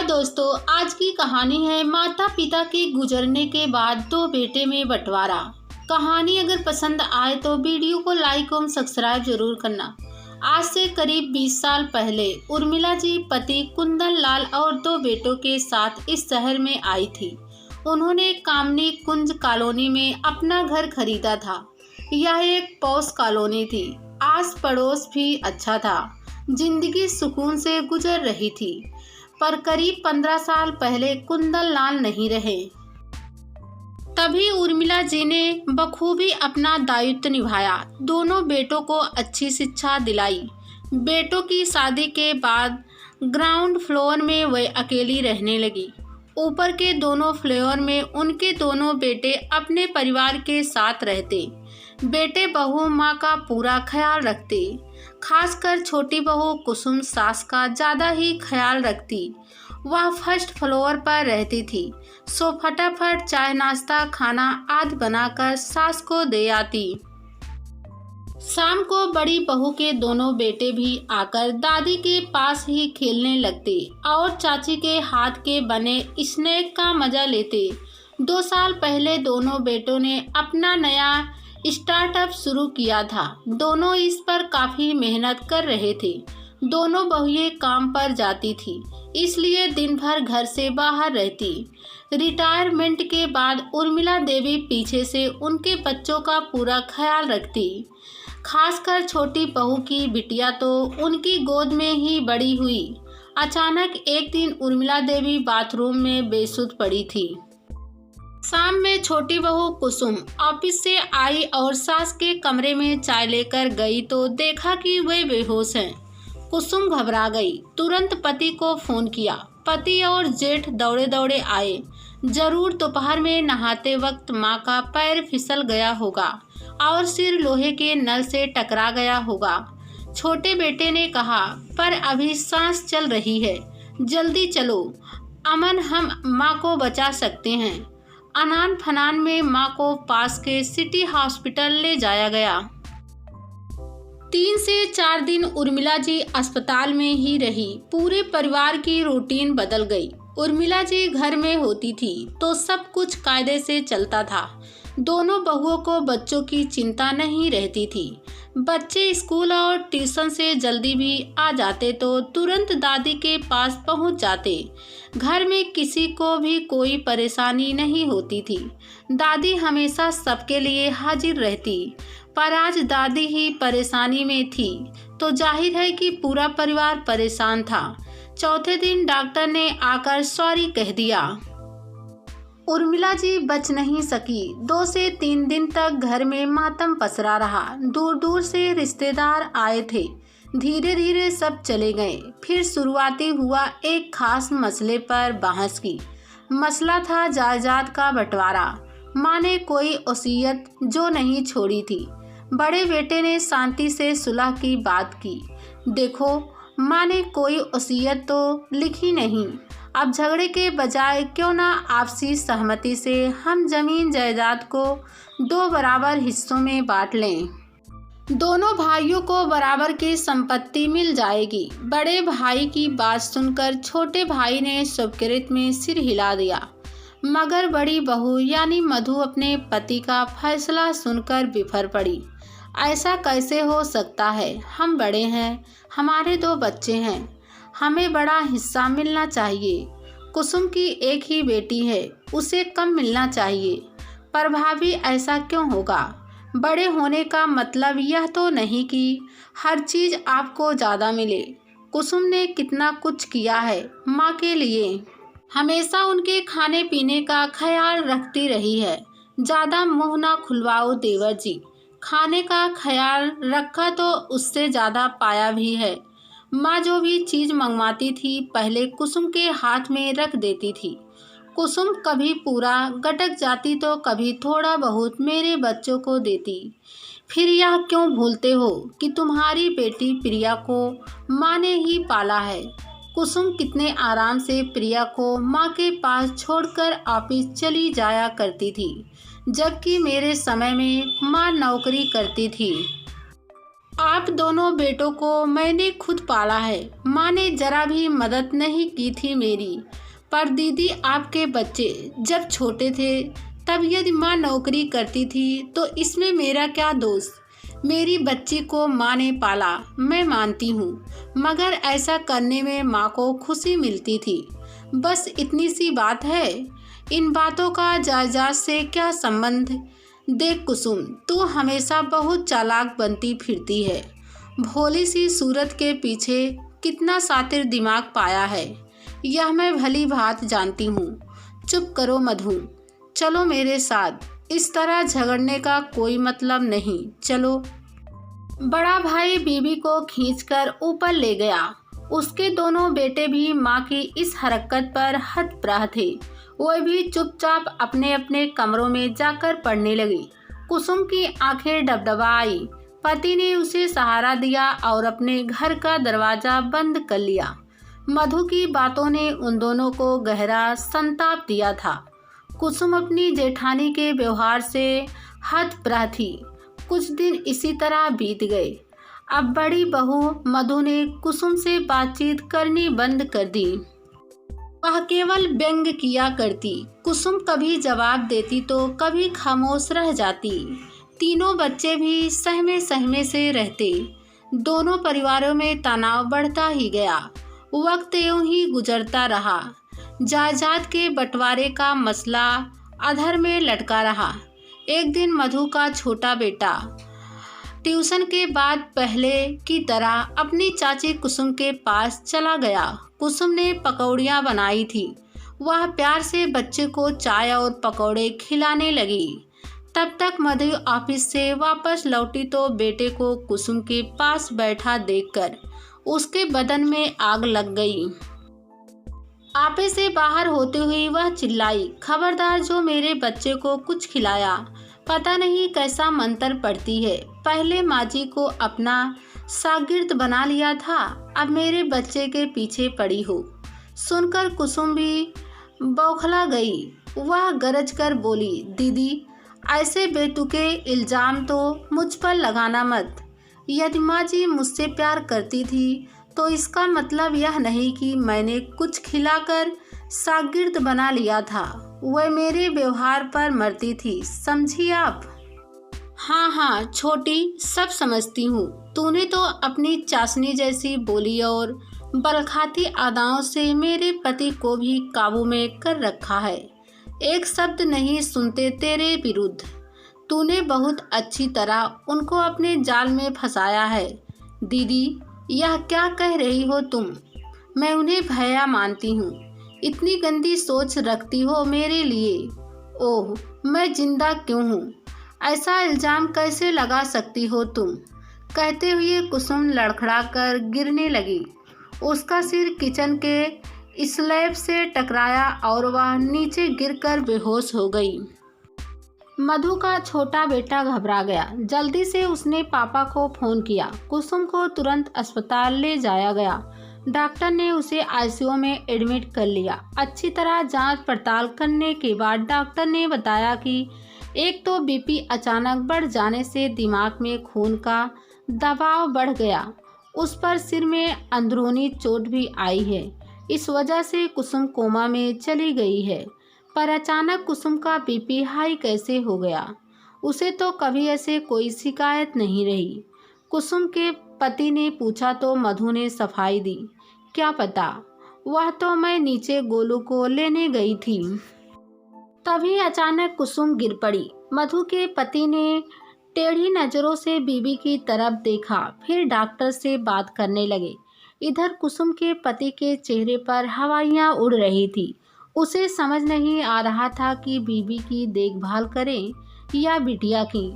दोस्तों, आज की कहानी है माता पिता के गुजरने के बाद दो बेटे में बंटवारा। कहानी अगर पसंद आए तो वीडियो को लाइक और सब्सक्राइब जरूर करना। आज से करीब 20 साल पहले उर्मिला जी पति कुंदन लाल और दो बेटों के साथ इस शहर में आई थी। उन्होंने कामनी कुंज कॉलोनी में अपना घर खरीदा था। यह एक पॉश कॉलोनी थी। आस पड़ोस भी अच्छा था। जिंदगी सुकून से गुजर रही थी। पर करीब 15 साल पहले कुंदन लाल नहीं रहे। तभी उर्मिला जी ने बखूबी अपना दायित्व निभाया। दोनों बेटों को अच्छी शिक्षा दिलाई। बेटों की शादी के बाद ग्राउंड फ्लोर में वे अकेली रहने लगी। ऊपर के दोनों फ्लोर में उनके दोनों बेटे अपने परिवार के साथ रहते। बेटे बहू माँ का पूरा ख्याल रखते। खासकर छोटी बहू कुसुम सास का ज़्यादा ही ख्याल रखती। वह फर्स्ट फ्लोर पर रहती थी, सो फटाफट चाय नाश्ता खाना आदि बनाकर सास को दे आती। शाम को बड़ी बहू के दोनों बेटे भी आकर दादी के पास ही खेलने लगते और चाची के हाथ के बने स्नैक का मजा लेते। 2 साल पहले दोनों बेटों ने अपना नया स्टार्टअप शुरू किया था। दोनों इस पर काफ़ी मेहनत कर रहे थे। दोनों बहुएं काम पर जाती थी, इसलिए दिन भर घर से बाहर रहती। रिटायरमेंट के बाद उर्मिला देवी पीछे से उनके बच्चों का पूरा ख्याल रखती। खासकर छोटी बहू की बिटिया तो उनकी गोद में ही बड़ी हुई। अचानक एक दिन उर्मिला देवी बाथरूम में बेसुध पड़ी थी। शाम में छोटी बहू कुसुम ऑफिस से आई और सास के कमरे में चाय लेकर गई तो देखा कि वे बेहोश हैं। कुसुम घबरा गई। तुरंत पति को फोन किया। पति और जेठ दौड़े दौड़े आए। जरूर दोपहर में नहाते वक्त माँ का पैर फिसल गया होगा और सिर लोहे के नल से टकरा गया होगा। छोटे बेटे ने कहा, पर अभी सांस चल रही है, जल्दी चलो अमन, हम माँ को बचा सकते हैं। अनान फनान में माँ को पास के सिटी हॉस्पिटल ले जाया गया। 3 से 4 दिन उर्मिला जी अस्पताल में ही रही। पूरे परिवार की रूटीन बदल गई। उर्मिला जी घर में होती थी तो सब कुछ कायदे से चलता था। दोनों बहुओं को बच्चों की चिंता नहीं रहती थी। बच्चे स्कूल और ट्यूशन से जल्दी भी आ जाते तो तुरंत दादी के पास पहुंच जाते। घर में किसी को भी कोई परेशानी नहीं होती थी। दादी हमेशा सबके लिए हाजिर रहती। पर आज दादी ही परेशानी में थी तो जाहिर है कि पूरा परिवार परेशान था। चौथे दिन डॉक्टर ने आकर सॉरी कह दिया। उर्मिला जी बच नहीं सकी। 2 से 3 दिन तक घर में मातम पसरा रहा। दूर दूर से रिश्तेदार आए थे। धीरे धीरे सब चले गए। फिर शुरुआती हुआ एक खास मसले पर बहस की। मसला था जायदाद का बंटवारा। माँ ने कोई वसीयत जो नहीं छोड़ी थी। बड़े बेटे ने शांति से सुलह की बात की। देखो, माँ ने कोई वसीयत तो लिखी नहीं। अब झगड़े के बजाय क्यों ना आपसी सहमति से हम जमीन जायदाद को 2 बराबर हिस्सों में बांट लें। दोनों भाइयों को बराबर की संपत्ति मिल जाएगी। बड़े भाई की बात सुनकर छोटे भाई ने स्वीकृति में सिर हिला दिया। मगर बड़ी बहू यानी मधु अपने पति का फैसला सुनकर बिफर पड़ी। ऐसा कैसे हो सकता है? हम बड़े हैं, हमारे 2 बच्चे हैं, हमें बड़ा हिस्सा मिलना चाहिए। कुसुम की एक ही बेटी है, उसे कम मिलना चाहिए। पर भाभी, ऐसा क्यों होगा? बड़े होने का मतलब यह तो नहीं कि हर चीज़ आपको ज़्यादा मिले। कुसुम ने कितना कुछ किया है माँ के लिए। हमेशा उनके खाने पीने का ख्याल रखती रही है। ज़्यादा मुँह ना खुलवाओ देवर जी। खाने का ख्याल रखा तो उससे ज़्यादा पाया भी है। माँ जो भी चीज़ मंगवाती थी पहले कुसुम के हाथ में रख देती थी। कुसुम कभी पूरा गटक जाती तो कभी थोड़ा बहुत मेरे बच्चों को देती। फिर यह क्यों भूलते हो कि तुम्हारी बेटी प्रिया को माँ ने ही पाला है। कुसुम कितने आराम से प्रिया को माँ के पास छोड़कर ऑफिस चली जाया करती थी, जबकि मेरे समय में माँ नौकरी करती थी। आप दोनों बेटों को मैंने खुद पाला है। माँ ने जरा भी मदद नहीं की थी मेरी। पर दीदी, आपके बच्चे जब छोटे थे तब यदि माँ नौकरी करती थी तो इसमें मेरा क्या दोष। मेरी बच्ची को माँ ने पाला, मैं मानती हूँ, मगर ऐसा करने में माँ को खुशी मिलती थी। बस इतनी सी बात है। इन बातों का जायदाद से क्या संबंध। देख कुसुम, तू हमेशा बहुत चालाक बनती फिरती है। भोली सी सूरत के पीछे कितना शातिर दिमाग पाया है, यह मैं भली भांत जानती हूँ। चुप करो मधु, चलो मेरे साथ। इस तरह झगड़ने का कोई मतलब नहीं, चलो। बड़ा भाई बीबी को खींचकर ऊपर ले गया। उसके दोनों बेटे भी माँ की इस हरकत पर हतप्रह थे। वह भी चुपचाप अपने अपने कमरों में जाकर पढ़ने लगी। कुसुम की आंखें डबडबा आई। पति ने उसे सहारा दिया और अपने घर का दरवाजा बंद कर लिया। मधु की बातों ने उन दोनों को गहरा संताप दिया था। कुसुम अपनी जेठानी के व्यवहार से हतप्रह थी। कुछ दिन इसी तरह बीत गए। अब बड़ी बहू मधु ने कुसुम से बातचीत करनी बंद कर दी। वह केवल व्यंग किया करती। कुसुम कभी जवाब देती तो कभी खामोश रह जाती। तीनों बच्चे भी सहमे सहमे से रहते। दोनों परिवारों में तनाव बढ़ता ही गया। वक्त यूं ही गुजरता रहा। जायदाद के बंटवारे का मसला अधर में लटका रहा। एक दिन मधु का छोटा बेटा ट्यूशन के बाद पहले की तरह अपनी चाची कुसुम के पास चला गया। कुसुम ने पकौड़ियाँ बनाई थी। वह प्यार से बच्चे को चाय और पकौड़े खिलाने लगी। तब तक मधु ऑफिस से वापस लौटी तो बेटे को कुसुम के पास बैठा देखकर उसके बदन में आग लग गई। ऑफिस से बाहर होते हुए वह चिल्लाई, खबरदार जो मेरे बच्चे को कुछ खिलाया। पता नहीं कैसा मंत्र पढ़ती है। पहले माँ जी को अपना शागिर्द बना लिया था, अब मेरे बच्चे के पीछे पड़ी हो। सुनकर कुसुम भी बौखला गई। वह गरज कर बोली, दीदी, ऐसे बेतुके इल्जाम तो मुझ पर लगाना मत। यदि माँ जी मुझसे प्यार करती थी तो इसका मतलब यह नहीं कि मैंने कुछ खिलाकर शागिर्द बना लिया था। वह मेरे व्यवहार पर मरती थी, समझी आप। हाँ छोटी, सब समझती हूँ। तूने तो अपनी चाशनी जैसी बोली और बलखाती अदाओं से मेरे पति को भी काबू में कर रखा है। एक शब्द नहीं सुनते तेरे विरुद्ध। तूने बहुत अच्छी तरह उनको अपने जाल में फंसाया है। दीदी, यह क्या कह रही हो तुम। मैं उन्हें भैया मानती हूँ। इतनी गंदी सोच रखती हो मेरे लिए। ओह, मैं जिंदा क्यों हूँ। ऐसा इल्जाम कैसे लगा सकती हो तुम। कहते हुए कुसुम लड़खड़ाकर गिरने लगी। उसका सिर किचन के स्लैब से टकराया और वह नीचे गिरकर बेहोश हो गई। मधु का छोटा बेटा घबरा गया। जल्दी से उसने पापा को फोन किया। कुसुम को तुरंत अस्पताल ले जाया गया। डॉक्टर ने उसे आईसीयू में एडमिट कर लिया। अच्छी तरह जांच पड़ताल करने के बाद डॉक्टर ने बताया कि एक तो बीपी अचानक बढ़ जाने से दिमाग में खून का दबाव बढ़ गया। उस पर सिर में अंदरूनी चोट भी आई है। इस वजह से कुसुम कोमा में चली गई है। पर अचानक कुसुम का बीपी हाई कैसे हो गया। उसे तो कभी ऐसे कोई शिकायत नहीं रही। कुसुम के पति ने पूछा तो मधु ने सफाई दी, क्या पता, वह तो मैं नीचे गोलू को लेने गई थी। तभी अचानक कुसुम गिर पड़ी। मधु के पति ने टेढ़ी नज़रों से बीबी की तरफ देखा, फिर डॉक्टर से बात करने लगे। इधर कुसुम के पति के चेहरे पर हवाइयाँ उड़ रही थी। उसे समझ नहीं आ रहा था कि बीबी की देखभाल करें या बिटिया की।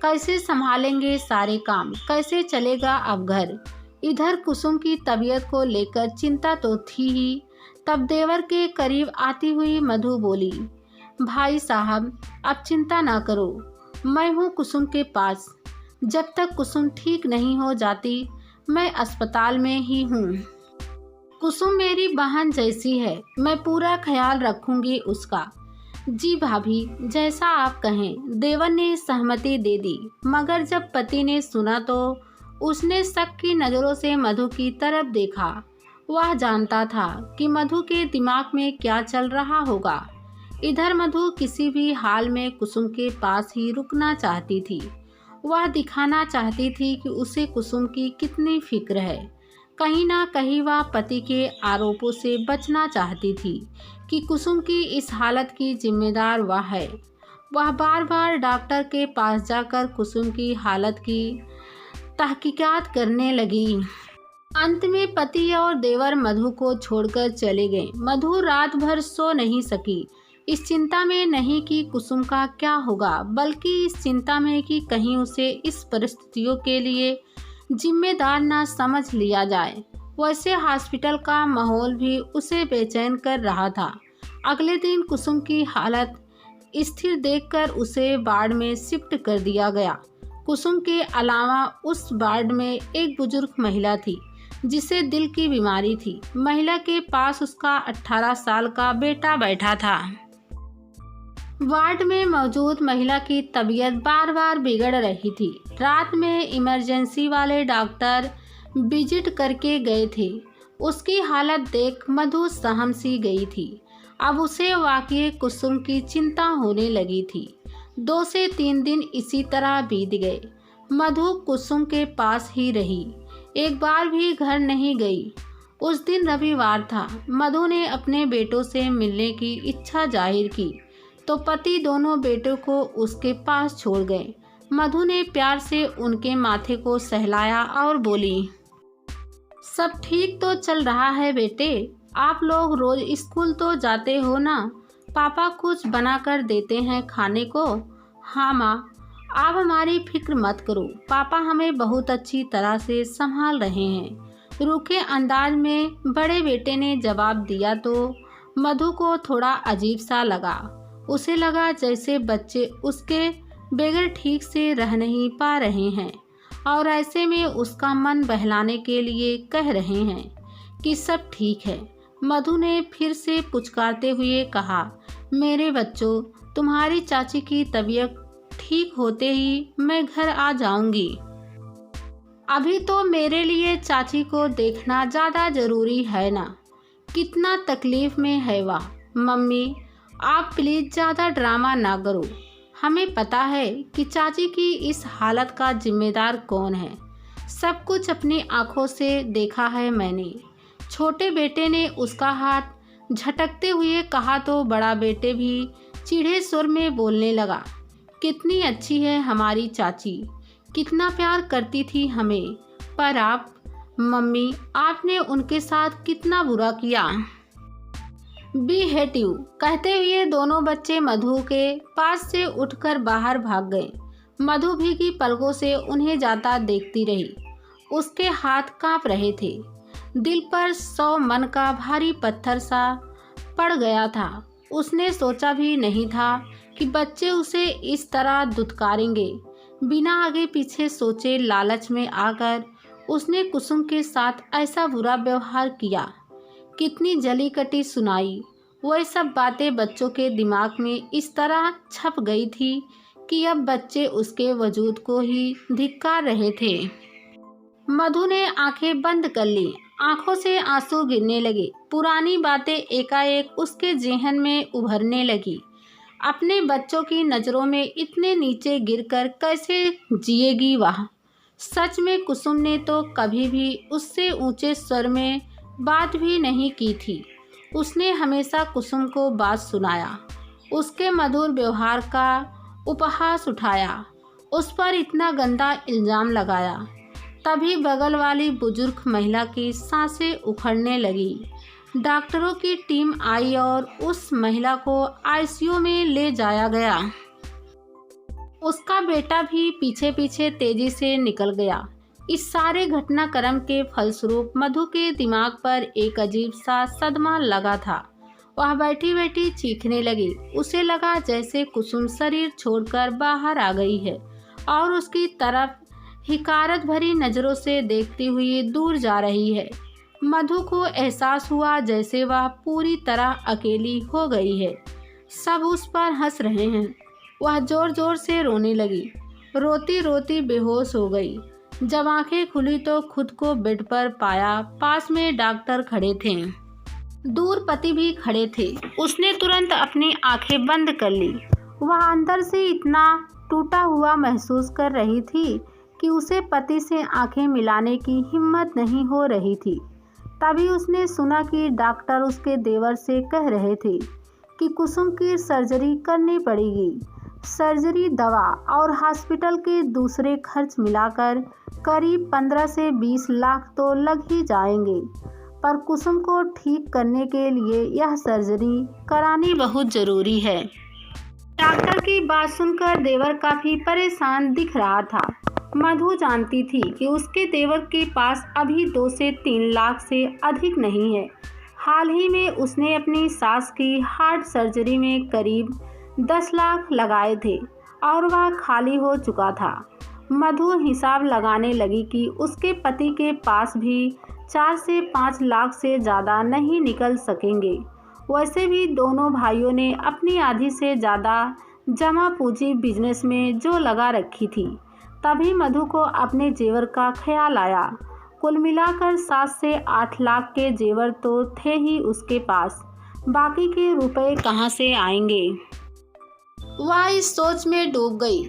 कैसे संभालेंगे सारे काम, कैसे चलेगा अब घर। इधर कुसुम की तबीयत को लेकर चिंता तो थी ही। तब देवर के करीब आती हुई मधु बोली, भाई साहब, अब चिंता ना करो, मैं हूँ कुसुम के पास। जब तक कुसुम ठीक नहीं हो जाती मैं अस्पताल में ही हूँ। कुसुम मेरी बहन जैसी है, मैं पूरा ख्याल रखूंगी उसका। जी भाभी, जैसा आप कहें। देवर ने सहमति दे दी। मगर जब पति ने सुना तो उसने शक की नज़रों से मधु की तरफ देखा। वह जानता था कि मधु के दिमाग में क्या चल रहा होगा। इधर मधु किसी भी हाल में कुसुम के पास ही रुकना चाहती थी। वह दिखाना चाहती थी कि उसे कुसुम की कितनी फिक्र है। कहीं ना कहीं वह पति के आरोपों से बचना चाहती थी कि कुसुम की इस हालत की जिम्मेदार वह है। वह बार बार डॉक्टर के पास जाकर कुसुम की हालत की तहकीकात करने लगी। अंत में पति और देवर मधु को छोड़कर चले गए। मधु रात भर सो नहीं सकी, इस चिंता में नहीं कि कुसुम का क्या होगा, बल्कि इस चिंता में कि कहीं उसे इस परिस्थितियों के लिए जिम्मेदार ना समझ लिया जाए। वैसे हॉस्पिटल का माहौल भी उसे बेचैन कर रहा था। अगले दिन कुसुम की हालत स्थिर देखकर उसे वार्ड में शिफ्ट कर दिया गया। कुसुम के अलावा उस वार्ड में एक बुजुर्ग महिला थी जिसे दिल की बीमारी थी। महिला के पास उसका 18 साल का बेटा बैठा था। वार्ड में मौजूद महिला की तबीयत बार बार बिगड़ रही थी। रात में इमरजेंसी वाले डॉक्टर विजिट करके गए थे। उसकी हालत देख मधु सहम सी गई थी। अब उसे वाकई कुसुम की चिंता होने लगी थी। 2 से 3 दिन इसी तरह बीत गए। मधु कुसुम के पास ही रही, एक बार भी घर नहीं गई। उस दिन रविवार था। मधु ने अपने बेटों से मिलने की इच्छा जाहिर की तो पति दोनों बेटों को उसके पास छोड़ गए। मधु ने प्यार से उनके माथे को सहलाया और बोली, सब ठीक तो चल रहा है बेटे? आप लोग रोज स्कूल तो जाते हो ना? पापा कुछ बना कर देते हैं खाने को? हाँ माँ, आप हमारी फिक्र मत करो, पापा हमें बहुत अच्छी तरह से संभाल रहे हैं। रूखे अंदाज में बड़े बेटे ने जवाब दिया तो मधु को थोड़ा अजीब सा लगा। उसे लगा जैसे बच्चे उसके बगैर ठीक से रह नहीं पा रहे हैं और ऐसे में उसका मन बहलाने के लिए कह रहे हैं कि सब ठीक है। मधु ने फिर से पुचकारते हुए कहा, मेरे बच्चों, तुम्हारी चाची की तबीयत ठीक होते ही मैं घर आ जाऊंगी। अभी तो मेरे लिए चाची को देखना ज़्यादा ज़रूरी है ना। कितना तकलीफ़ में है वह। मम्मी, आप प्लीज़ ज़्यादा ड्रामा ना करो। हमें पता है कि चाची की इस हालत का जिम्मेदार कौन है। सब कुछ अपनी आंखों से देखा है मैंने। छोटे बेटे ने उसका हाथ झटकते हुए कहा तो बड़ा बेटे भी चिढ़े सुर में बोलने लगा, कितनी अच्छी है हमारी चाची, कितना प्यार करती थी हमें। पर आप मम्मी, आपने उनके साथ कितना बुरा किया। बी हेट यू कहते हुए दोनों बच्चे मधु के पास से उठकर बाहर भाग गए। मधु भीगी पलकों से उन्हें जाता देखती रही। उसके हाथ कांप रहे थे। दिल पर 100 मन का भारी पत्थर सा पड़ गया था। उसने सोचा भी नहीं था कि बच्चे उसे इस तरह दुत्कारेंगे। बिना आगे पीछे सोचे लालच में आकर उसने कुसुम के साथ ऐसा बुरा व्यवहार किया। कितनी जली कटी सुनाई। वह सब बातें बच्चों के दिमाग में इस तरह छप गई थी कि अब बच्चे उसके वजूद को ही धिक्कार रहे थे। मधु ने आंखें बंद कर ली। आंखों से आंसू गिरने लगे। पुरानी बातें एकाएक उसके जेहन में उभरने लगी। अपने बच्चों की नज़रों में इतने नीचे गिरकर कैसे जिएगी वह? सच में कुसुम ने तो कभी भी उससे ऊंचे स्वर में बात भी नहीं की थी। उसने हमेशा कुसुम को बात सुनाया, उसके मधुर व्यवहार का उपहास उठाया, उस पर इतना गंदा इल्ज़ाम लगाया। तभी बगल वाली बुजुर्ग महिला की सांसें उखड़ने लगी। डॉक्टरों की टीम आई और उस महिला को आईसीयू में ले जाया गया। उसका बेटा भी पीछे पीछे तेजी से निकल गया। इस सारे घटनाक्रम के फलस्वरूप मधु के दिमाग पर एक अजीब सा सदमा लगा था। वह बैठी बैठी चीखने लगी। उसे लगा जैसे कुसुम शरीर छोड़कर बाहर आ गई है और उसकी तरफ हिकारत भरी नज़रों से देखती हुई दूर जा रही है। मधु को एहसास हुआ जैसे वह पूरी तरह अकेली हो गई है। सब उस पर हंस रहे हैं। वह जोर जोर से रोने लगी। रोती रोती बेहोश हो गई। जब आंखें खुली तो खुद को बेड पर पाया। पास में डॉक्टर खड़े थे, दूर पति भी खड़े थे। उसने तुरंत अपनी आंखें बंद कर ली। वह अंदर से इतना टूटा हुआ महसूस कर रही थी कि उसे पति से आंखें मिलाने की हिम्मत नहीं हो रही थी। तभी उसने सुना कि डॉक्टर उसके देवर से कह रहे थे कि कुसुम की सर्जरी करनी पड़ेगी। सर्जरी, दवा और हॉस्पिटल के दूसरे खर्च मिलाकर करीब 15 से 20 लाख तो लग ही जाएंगे। पर कुसुम को ठीक करने के लिए यह सर्जरी करानी बहुत ज़रूरी है। डॉक्टर की बात सुनकर देवर काफ़ी परेशान दिख रहा था। मधु जानती थी कि उसके देवर के पास अभी 2 से 3 लाख से अधिक नहीं है। हाल ही में उसने अपनी सास की हार्ट सर्जरी में करीब 10 लाख लगाए थे और वह खाली हो चुका था। मधु हिसाब लगाने लगी कि उसके पति के पास भी 4 से 5 लाख से ज़्यादा नहीं निकल सकेंगे। वैसे भी दोनों भाइयों ने अपनी आधी से ज़्यादा जमा पूंजी बिजनेस में जो लगा रखी थी। तभी मधु को अपने जेवर का ख्याल आया। कुल मिलाकर 7 से 8 लाख के जेवर तो थे ही उसके पास, बाकी के रुपए कहाँ से आएंगे। वह इस सोच में डूब गई।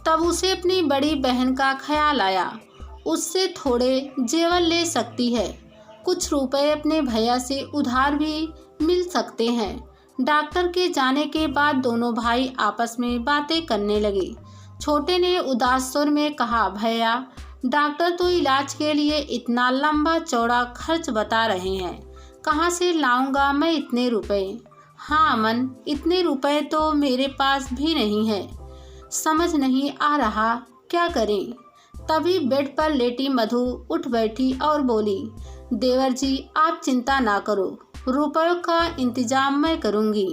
तब उसे अपनी बड़ी बहन का ख्याल आया। उससे थोड़े जेवर ले सकती है, कुछ रुपए अपने भैया से उधार भी मिल सकते हैं। डॉक्टर के जाने के बाद दोनों भाई आपस में बातें करने लगे। छोटे ने उदास स्वर में कहा, भैया, डॉक्टर तो इलाज के लिए इतना लंबा चौड़ा खर्च बता रहे हैं, कहाँ से लाऊंगा मैं इतने रुपए। हाँ अमन, इतने रुपए तो मेरे पास भी नहीं है, समझ नहीं आ रहा क्या करें। तभी बेड पर लेटी मधु उठ बैठी और बोली, देवर जी आप चिंता ना करो, रुपयों का इंतजाम मैं करूंगी।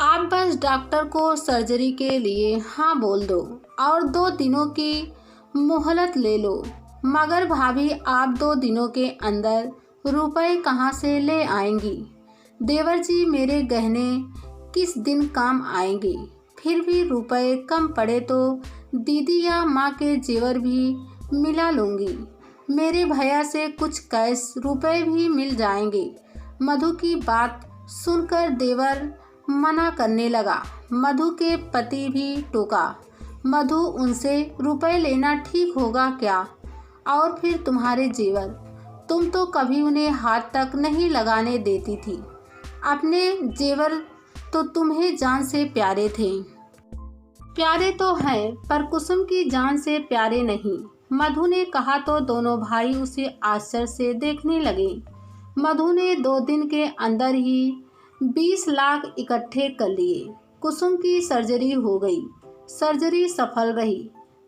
आप बस डॉक्टर को सर्जरी के लिए हाँ बोल दो और 2 दिनों की मोहलत ले लो। मगर भाभी, आप 2 दिनों के अंदर रुपए कहाँ से ले आएंगी। देवर जी, मेरे गहने किस दिन काम आएंगे। फिर भी रुपए कम पड़े तो दीदी या माँ के जेवर भी मिला लूँगी। मेरे भैया से कुछ कैश रुपए भी मिल जाएंगे। मधु की बात सुनकर देवर मना करने लगा। मधु के पति भी टोका, मधु, उनसे रुपए लेना ठीक होगा क्या। और फिर तुम्हारे जेवर, तुम तो कभी उन्हें हाथ तक नहीं लगाने देती थी। अपने जेवर तो तुम्हें जान से प्यारे थे। प्यारे तो हैं, पर कुसुम की जान से प्यारे नहीं। मधु ने कहा तो दोनों भाई उसे आश्चर्य से देखने लगे। मधु ने 2 दिन के अंदर ही 20 लाख इकट्ठे कर लिए। कुसुम की सर्जरी हो गई। सर्जरी सफल रही।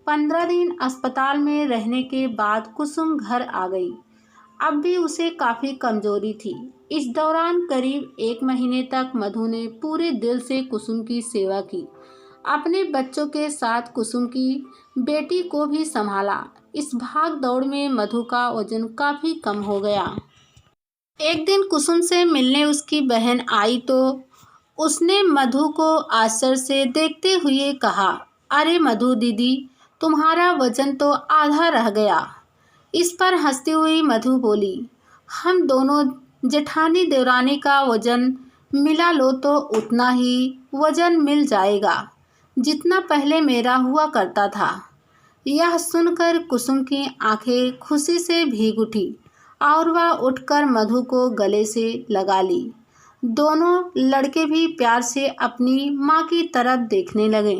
15 दिन अस्पताल में रहने के बाद कुसुम घर आ गई। अब भी उसे काफ़ी कमजोरी थी। इस दौरान करीब 1 महीने तक मधु ने पूरे दिल से कुसुम की सेवा की। अपने बच्चों के साथ कुसुम की बेटी को भी संभाला। इस भाग दौड़ में मधु का वजन काफ़ी कम हो गया। एक दिन कुसुम से मिलने उसकी बहन आई तो उसने मधु को आश्चर्य से देखते हुए कहा, अरे मधु दीदी, तुम्हारा वजन तो आधा रह गया। इस पर हंसती हुई मधु बोली, हम दोनों जेठानी देवरानी का वजन मिला लो तो उतना ही वजन मिल जाएगा जितना पहले मेरा हुआ करता था। यह सुनकर कुसुम की आंखें खुशी से भीग उठी और वह उठकर मधु को गले से लगा ली। दोनों लड़के भी प्यार से अपनी माँ की तरफ देखने लगे।